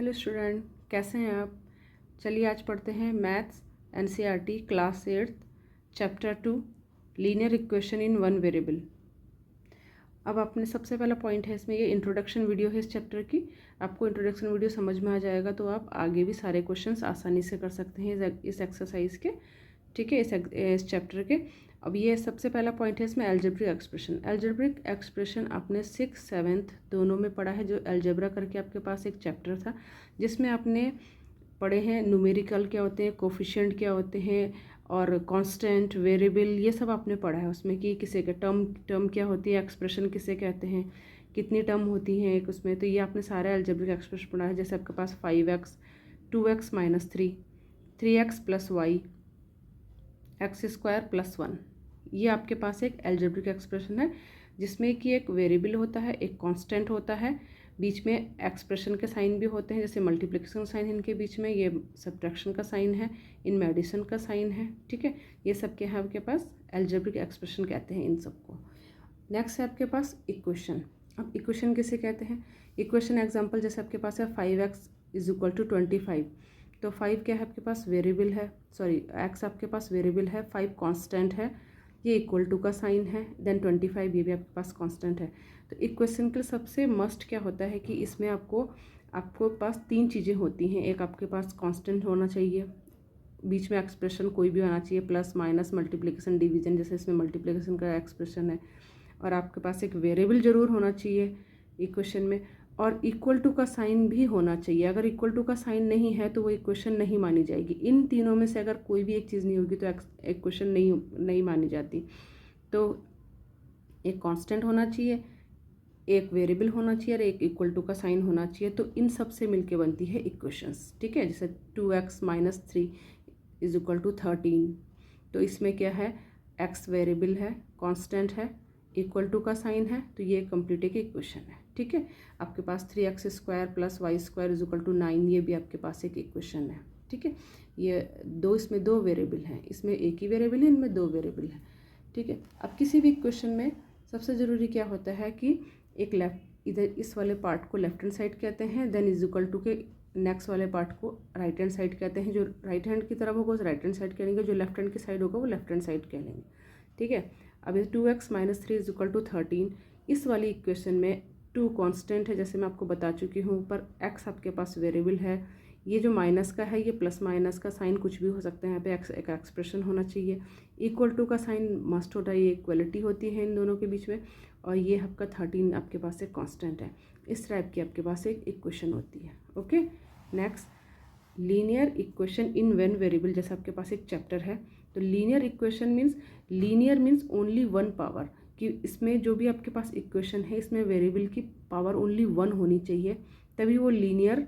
Hello student, कैसे हैं आप। चलिए आज पढ़ते हैं maths NCERT class 8 chapter 2 linear equation in one variable. अब आपने सबसे पहला पॉइंट है इसमें, ये इंट्रोडक्शन वीडियो है इस चैप्टर की। आपको इंट्रोडक्शन वीडियो समझ में आ जाएगा तो आप आगे भी सारे क्वेश्चंस आसानी से कर सकते हैं इस एक्सरसाइज के, ठीक है, इस चैप्टर के। अब ये सबसे पहला पॉइंट है इसमें अलजेब्रिक एक्सप्रेशन। अलजेब्रिक एक्सप्रेशन आपने 6th 7th दोनों में पढ़ा है। जो अलजेब्रा करके आपके पास एक चैप्टर था जिसमें आपने पढ़े हैं न्यूमेरिकल क्या होते हैं, कोफिशिएंट क्या होते हैं, और कांस्टेंट, वेरिएबल, ये सब आपने पढ़ा है उसमें कि किसी के टर्म क्या होती है, एक्सप्रेशन किसे कहते हैं, कितनी टर्म होती हैं एक उसमें। तो ये आपने सारे अलजेब्रिक एक्सप्रेशन पढ़ा है। जैसे आपके पास 5x 2x - 3 3x + y x² + 1, ये आपके पास एक अलजेब्रिक एक्सप्रेशन है जिसमें कि एक वेरिएबल होता है, एक कांस्टेंट होता है, बीच में एक्सप्रेशन के साइन भी होते हैं, जैसे मल्टीप्लिकेशन साइन इनके बीच में, ये सब्ट्रैक्शन का साइन है, इनमें एडिशन का साइन है, ठीक है। ये सब के हैं आपके पास अलजेब्रिक एक्सप्रेशन कहते हैं इन सबको। नेक्स्ट है आपके पास इक्वेशन। अब इक्वेशन किसे कहते हैं, इक्वेशन एग्जांपल जैसे आपके पास है 5x = 25, तो 5 क्या है आपके पास वेरिएबल है, सॉरी x आपके पास वेरिएबल है, 5 कांस्टेंट है, ये इक्वल टू का साइन है, देन 25 ये भी आपके पास कांस्टेंट है। तो इक्वेशन के सबसे मस्ट क्या होता है कि इसमें आपको पास 3 चीज़ें होती हैं। एक आपके पास कांस्टेंट होना चाहिए, बीच में एक्सप्रेशन कोई भी होना चाहिए, प्लस माइनस मल्टीप्लिकेशन डिवीजन, जैसे इसमें मल्टीप्लिकेशन का एक्सप्रेशन है, और आपके पास एक वेरिएबल ज़रूर होना चाहिए इक्वेशन में, और इक्वल टू का साइन भी होना चाहिए। अगर इक्वल टू का साइन नहीं है तो वो इक्वेशन नहीं मानी जाएगी। इन तीनों में से अगर कोई भी एक चीज़ नहीं होगी तो इक्वेशन नहीं मानी जाती। तो एक कांस्टेंट होना चाहिए, एक वेरिएबल होना चाहिए और एक इक्वल टू का साइन होना चाहिए। तो इन सब से मिलके बनती है इक्वेशंस, ठीक है। जैसे 2x - 3 = 13, तो इसमें क्या है, x वेरिएबल है, कांस्टेंट है, इक्वल टू का साइन है, तो ये कंप्लीट एक इक्वेशन है, ठीक है। आपके पास 3x² + y² = 9, ये भी आपके पास एक इक्वेशन है, ठीक है। ये इसमें दो वेरिएबल हैं, इसमें एक ही वेरिएबल है, इनमें दो वेरिएबल है, ठीक है। अब किसी भी इक्वेशन में सबसे ज़रूरी क्या होता है कि एक इधर इस वाले पार्ट को लेफ्ट हैंड साइड कहते हैं, देन इक्वल टू के नेक्स्ट वाले पार्ट को राइट हैंड साइड कहते हैं। जो राइट हैंड की तरफ होगा उसे राइट हैंड साइड कह लेंगे, जो लेफ्ट हैंड की साइड होगा वो लेफ्ट हैंड साइड कह लेंगे, ठीक है। अब 2x - 3 = 13, इस वाली इक्वेशन में 2 कांस्टेंट है जैसे मैं आपको बता चुकी हूँ, पर x आपके पास वेरिएबल है, ये जो माइनस का है ये प्लस माइनस का साइन कुछ भी हो सकता है, यहाँ पे एक एक्सप्रेशन होना चाहिए, इक्वल टू का साइन मस्ट होता है, ये इक्वलिटी होती है इन दोनों के बीच में, और ये आपका 13 आपके पास एक कांस्टेंट है। इस टाइप की आपके पास एक इक्वेशन होती है, okay. Next linear equation in one variable, जैसे आपके पास एक चैप्टर है। तो linear equation means only one power, कि इसमें जो भी आपके पास इक्वेशन है इसमें वेरिएबल की पावर ओनली 1 होनी चाहिए, तभी वो लीनियर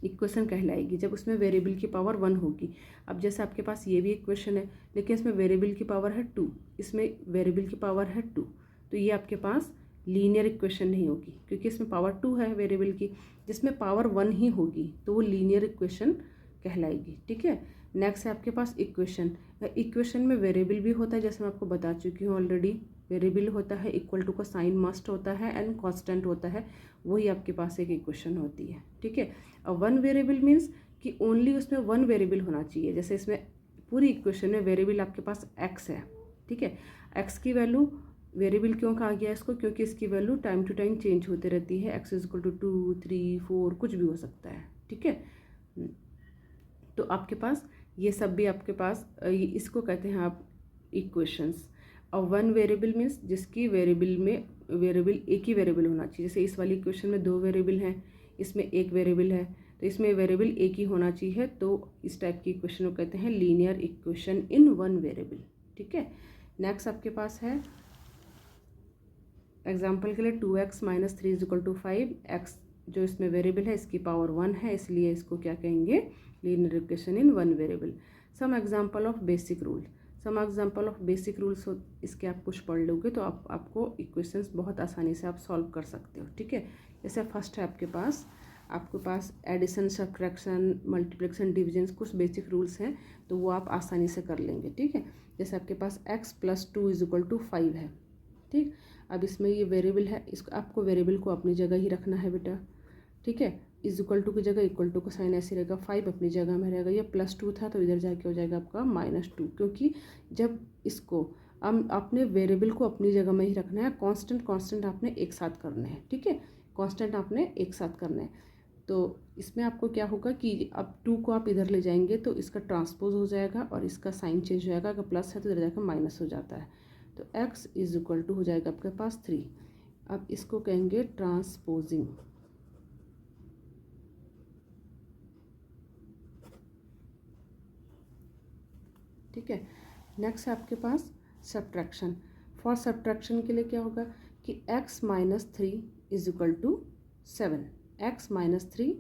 इक्वेशन कहलाएगी, जब उसमें वेरिएबल की पावर 1 होगी। अब जैसे आपके पास ये भी इक्वेशन है लेकिन इसमें वेरिएबल की पावर है 2, इसमें वेरिएबल की पावर है 2, तो ये आपके पास लीनियर इक्वेशन नहीं होगी, क्योंकि इसमें पावर 2 है वेरिएबल की, जिसमें पावर 1 ही होगी तो वो लीनियर इक्वेशन कहलाएगी, ठीक है। नेक्स्ट है आपके पास इक्वेशन में वेरिएबल भी होता है, जैसे मैं आपको बता चुकी हूँ ऑलरेडी, वेरिएबल होता है, इक्वल टू का साइन मस्ट होता है, एंड कांस्टेंट होता है, वही आपके पास एक इक्वेशन होती है, ठीक है। अब वन वेरिएबल मीन्स कि ओनली उसमें वन वेरिएबल होना चाहिए। जैसे इसमें पूरी इक्वेशन में वेरिएबल आपके पास x है, ठीक है। x की वैल्यू वेरिएबल क्यों कहा गया इसको, क्योंकि इसकी value time to time change होती रहती है, x = 2 3 4 कुछ भी हो सकता है, ठीक है। तो आपके पास ये सब भी आपके पास इसको कहते हैं आप इक्वेशंस। और वन वेरिएबल मीन्स जिसकी वेरिएबल एक ही वेरिएबल होना चाहिए। जैसे इस वाली इक्वेशन में 2 वेरिएबल हैं, इसमें एक वेरिएबल है, तो इसमें वेरिएबल एक ही होना चाहिए, तो इस टाइप की इक्वेशन को कहते हैं linear equation in one variable, ठीक है। नेक्स्ट आपके पास है एग्जाम्पल के लिए 2x - 3 = 5, x जो इसमें वेरिएबल है इसकी पावर 1 है, इसलिए इसको क्या कहेंगे, linear equation in one variable. Some example of basic rules इसके आप कुछ पढ़ लोगे तो आपको इक्वेशंस बहुत आसानी से आप सॉल्व कर सकते हो, ठीक है। जैसे फर्स्ट है आपके पास एडिशन, सब्ट्रैक्शन, मल्टीप्लिकेशन, डिवीजन, कुछ बेसिक रूल्स हैं तो वो आप आसानी से कर लेंगे, ठीक है। जैसे आपके पास x + 2 = 5 है, ठीक। अब इसमें ये वेरिएबल है, इसको आपको वेरिएबल को अपनी जगह ही रखना है बेटा, ठीक है। इज इक्वल टू की जगह इक्वल टू का साइन ऐसे रहेगा, 5 अपनी जगह में रहेगा। ये +2 था तो इधर जाके हो जाएगा आपका -2, क्योंकि जब इसको हम अपने वेरिएबल को अपनी जगह में ही रखना है, कांस्टेंट आपने एक साथ करने हैं, ठीक है, कांस्टेंट आपने एक साथ करना है। तो इसमें आपको क्या होगा कि अब 2 को आप इधर ले जाएंगे तो इसका ट्रांसपोज हो जाएगा और इसका साइन चेंज हो जाएगा, अगर प्लस है तो इधर जाकर माइनस हो जाता है। तो x इज इक्वल टू हो जाएगा आपके पास 3। अब इसको कहेंगे ट्रांसपोजिंग, ठीक है। नेक्स्ट है आपके पास सब्ट्रैक्शन। फॉर सब्ट्रैक्शन के लिए क्या होगा कि x minus 3 is equal to 7, x minus 3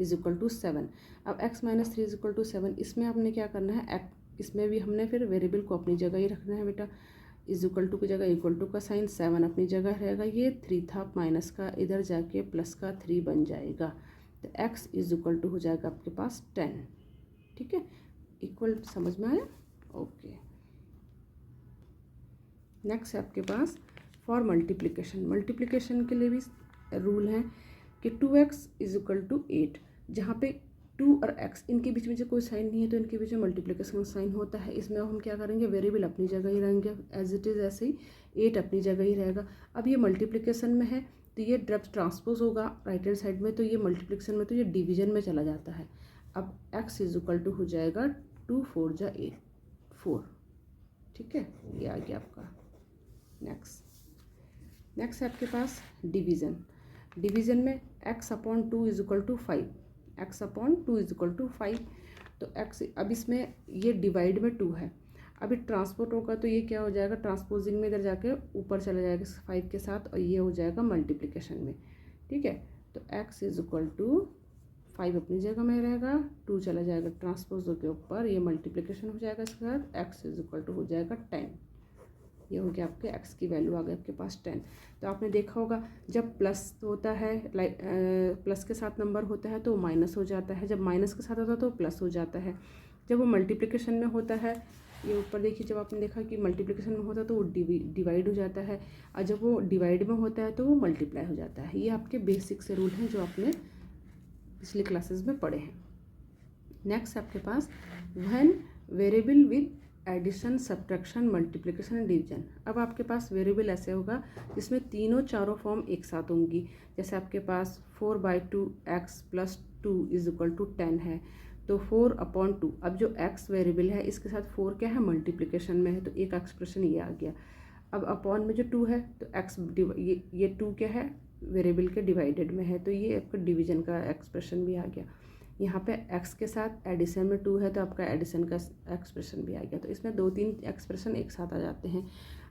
is equal to 7। अब x minus 3 is equal to 7, इसमें हमने क्या करना है, इसमें भी हमने फिर वेरिएबल को अपनी जगह ही रखना है बेटा। इज इक्वल टू की जगह इक्वल टू का साइन, 7 अपनी जगह रहेगा, ये 3 था माइनस का, इधर जाके प्लस का 3 बन जाएगा। तो x इज इक्वल टू हो जाएगा आपके पास 10, ठीक है। इक्वल समझ में आया? ओके। नेक्स्ट है आपके पास फॉर मल्टीप्लिकेशन। मल्टीप्लिकेशन के लिए भी रूल है कि 2x इज इक्वल टू 8, जहाँ पे 2 और x इनके बीच में जो कोई साइन नहीं है तो इनके बीच में मल्टीप्लिकेशन साइन होता है। इसमें हम क्या करेंगे, वेरिएबल अपनी जगह ही रहेंगे एज इट इज़, ऐसे ही 8 अपनी जगह ही रहेगा। अब ये मल्टीप्लिकेशन में है तो ये जब ट्रांसपोज होगा राइट हैंड साइड में तो ये मल्टीप्लिकेशन में तो ये डिवीजन में चला जाता है। अब x इज इक्वल टू हो जाएगा 2 4 जा 8 4, ठीक है, ये आ गया आपका। नेक्स्ट है आपके पास डिवीज़न। डिवीज़न में x upon 2 is equal to 5, x upon 2 is equal to 5। तो x, अब इसमें ये डिवाइड में 2 है, अभी ट्रांसपोर्ट होगा तो ये क्या हो जाएगा, ट्रांसपोजिंग में इधर जाके ऊपर चला जाएगा 5 के साथ और ये हो जाएगा मल्टीप्लिकेशन में, ठीक है। तो x इज इक्वल टू 5 अपनी जगह में रहेगा, 2 चला जाएगा ट्रांसपोज के ऊपर, ये मल्टीप्लिकेशन हो जाएगा इसके साथ, x इज इक्वल टू हो जाएगा 10। ये हो गया आपके x की वैल्यू आ गई आपके पास 10। तो आपने देखा होगा जब प्लस होता है, प्लस के साथ नंबर होता है तो माइनस हो जाता है, जब माइनस के साथ होता है तो प्लस हो जाता है। जब वो मल्टीप्लिकेशन में होता है, ये ऊपर देखिए, जब आपने देखा कि मल्टीप्लिकेशन में होता है तो वो डिवाइड हो जाता है, और जब वो डिवाइड में होता है तो वो मल्टीप्लाई हो जाता है। ये आपके बेसिक से रूल हैं जो आपने पिछले क्लासेस में पढ़े हैं। नेक्स्ट आपके पास when variable with addition, subtraction, multiplication and division. अब आपके पास वेरिएबल ऐसे होगा जिसमें तीनों चारों फॉर्म एक साथ होंगी। जैसे आपके पास 4/2x + 2 इज इक्वल टू 10 है, तो 4/2। अब जो x वेरिएबल है इसके साथ 4 क्या है, मल्टीप्लिकेशन में है, तो एक एक्सप्रेशन ये आ गया। अब अपॉन में जो 2 है तो x ये 2 क्या है, वेरिएबल के डिवाइडेड में है, तो ये आपका डिवीजन का एक्सप्रेशन भी आ गया। यहाँ पे x के साथ एडिशन में 2 है तो आपका एडिशन का एक्सप्रेशन भी आ गया। तो इसमें 2-3 एक्सप्रेशन एक साथ आ जाते हैं।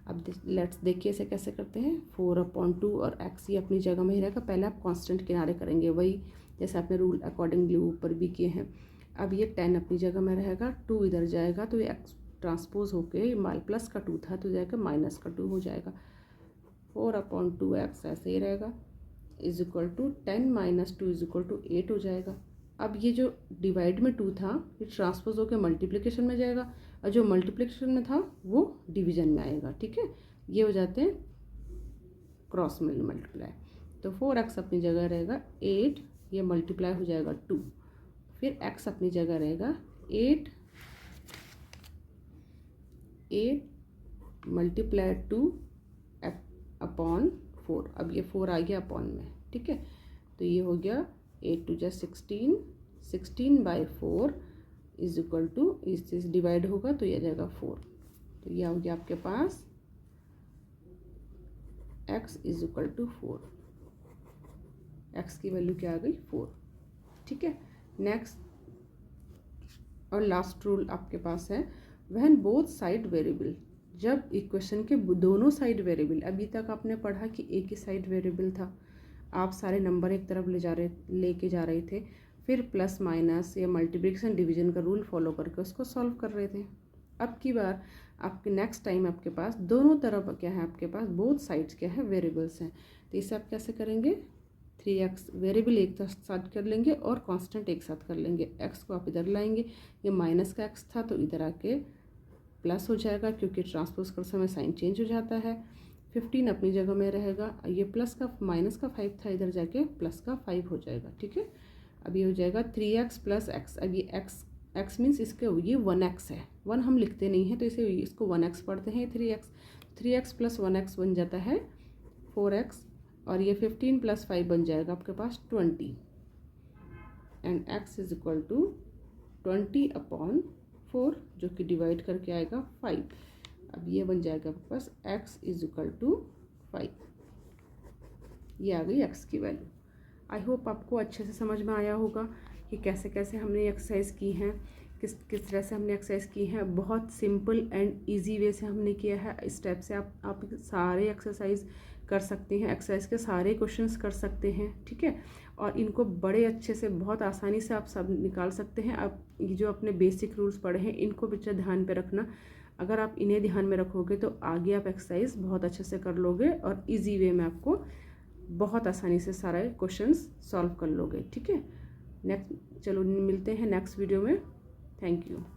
अब लेट्स देखिए इसे कैसे करते हैं। 4/2 और x ये अपनी जगह में ही रहेगा, पहले आप कांस्टेंट किनारे करेंगे, वही जैसे आपने रूल अकॉर्डिंगली ऊपर भी किए हैं। अब ये 10 अपनी जगह में रहेगा, 2 इधर जाएगा तो ये x ट्रांसपोज होके प्लस का 2 था तो जाएगा माइनस का 2 हो जाएगा। 4/2x ऐसे ही रहेगा is equal to 10 - 2 is equal to 8 हो जाएगा। अब ये जो डिवाइड में 2 था ये ट्रांसपोज होकर मल्टीप्लिकेशन में जाएगा, और जो मल्टीप्लिकेशन में था वो डिवीजन में आएगा, ठीक है। ये हो जाते हैं क्रॉस मल्टीप्लाई। तो 4x अपनी जगह रहेगा 8, ये मल्टीप्लाई हो जाएगा 2, फिर x अपनी जगह रहेगा 8 मल्टीप्लाई 2 अपॉन 4। अब ये 4 आ गया अपॉन में, ठीक है। तो ये हो गया 8 2 जा 16, 16/4 इज इक्वल टू, इससे डिवाइड होगा तो ये आ जाएगा 4। तो ये हो गया आपके पास x is equal to 4। x की वैल्यू क्या आ गई, 4, ठीक है। नेक्स्ट और लास्ट रूल आपके पास है व्हेन बोथ साइड वेरिएबल। जब इक्वेशन के दोनों साइड वेरिएबल, अभी तक आपने पढ़ा कि एक ही साइड वेरिएबल था, आप सारे नंबर एक तरफ लेके जा रहे थे, फिर प्लस माइनस या मल्टीप्लिकेशन डिवीजन का रूल फॉलो करके उसको सॉल्व कर रहे थे। अब की बार आपके नेक्स्ट टाइम आपके पास दोनों तरफ क्या है, आपके पास बोथ साइड्स क्या है, वेरिएबल्स हैं। तो इसे आप कैसे करेंगे, 3x वेरिएबल एक साथ कर लेंगे और कांस्टेंट एक साथ कर लेंगे। x को आप इधर लाएंगे, ये माइनस का x था तो इधर आके प्लस हो जाएगा क्योंकि ट्रांसपोज कर समय साइन चेंज हो जाता है। 15 अपनी जगह में रहेगा, ये प्लस का माइनस का 5 था, इधर जाके प्लस का 5 हो जाएगा, ठीक है। अब ये हो जाएगा 3x प्लस एक्स। अब ये x मीन्स इसके ये 1x है, 1 हम लिखते नहीं हैं तो इसे इसको 1x पढ़ते हैं। 3x प्लस 1x बन जाता है 4x, और ये 15 प्लस 5 बन जाएगा आपके पास 20, and x is equal to 20/4 जो कि डिवाइड करके आएगा 5। अब ये बन जाएगा आपके पास x इज इक्वल टू 5। ये आ गई x की वैल्यू। आई होप आपको अच्छे से समझ में आया होगा कि कैसे कैसे हमने एक्सरसाइज की हैं, किस तरह से हमने एक्सरसाइज की है। बहुत सिंपल एंड इजी वे से हमने किया है। इस स्टेप से आप सारे एक्सरसाइज कर सकते हैं, एक्सरसाइज के सारे क्वेश्चंस कर सकते हैं, ठीक है। और इनको बड़े अच्छे से बहुत आसानी से आप सब निकाल सकते हैं। आप ये जो अपने बेसिक रूल्स पढ़े हैं इनको बच्चा ध्यान पे रखना। अगर आप इन्हें ध्यान में रखोगे तो आगे आप एक्सरसाइज बहुत अच्छे से कर लोगे और इजी वे में आपको बहुत आसानी से सारे क्वेश्चंस सॉल्व कर लोगे, ठीक है। नेक्स्ट चलो मिलते हैं नेक्स्ट वीडियो में। Thank you.